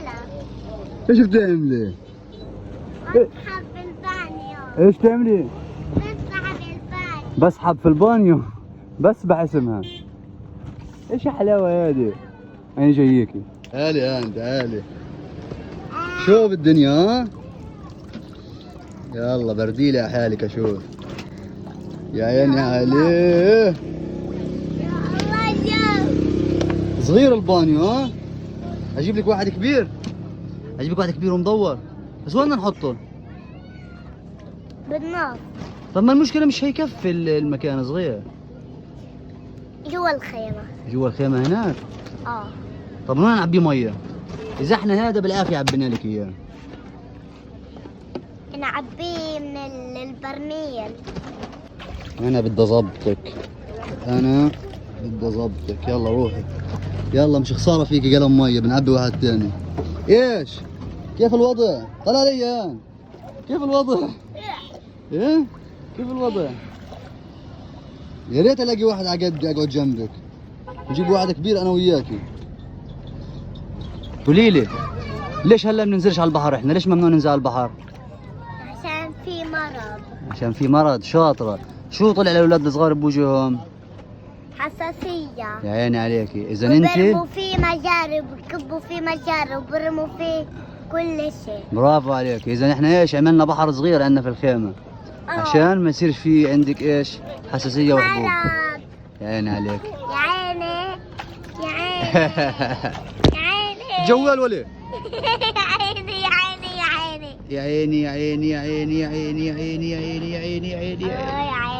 هلا. ايش بتعملي؟ بسحب بالبانيو. ايش تعملي؟ بسحب بالبانيو. بسحب في البانيو. بسبح اسمها. ايش الحلاوة هذه؟ انا جايكي. تعالي هان تعالي. شوف الدنيا ها؟ يلا برديلي على حالك اشوف. يا عيني عليه. يا الله جو. صغير البانيو ها؟ اجيب لك واحد كبير. اجيب لك واحد كبير ومدور. بس وين بدنا نحطه؟ بالنص. طب ما المشكلة مش هيكفي المكان صغير. جوا الخيمة. جوا الخيمة هناك؟ اه. طب وين نعبيه مية؟ إذا احنا هذا بالعافية عبينا لك إياه. نعبيه من البرميل. أنا بدي أظبطك. أنا بدي أظبطك، يلا روحي. يلا مش خسارة فيكي قلم مية، بنعبي واحد تاني. إيش؟ كيف الوضع؟ طلع لي يا كيف الوضع؟ إيه؟ كيف الوضع؟ يا ريت ألاقي واحد على قدي أقعد جنبك. نجيب واحد كبير أنا وياكي. قولي لي ليش هلا ما بننزلش على البحر احنا؟ ليش ممنوع ننزل على البحر؟ عشان في مرض. عشان في مرض. شاطرة. شو طلع للأولاد الصغار بوجههم؟ حساسية. يا عيني عليكي. إذا أنت وبرموا فيه مجاري وبكبوا فيه مجاري وبرموا فيه كل شيء. برافو عليك. إذا احنا ايش عملنا بحر صغير عندنا في الخيمة عشان ما يصيرش في عندك ايش؟ حساسية وحبوب. مرض. يا عيني عليك. يا عيني. يا عيني. يا عيني. جوال ولا؟ يا عيني يا عيني يا عيني. يا عيني يا عيني يا عيني يا عيني يا عيني يا عيني يا عيني يا عيني يا عيني. يا عيني.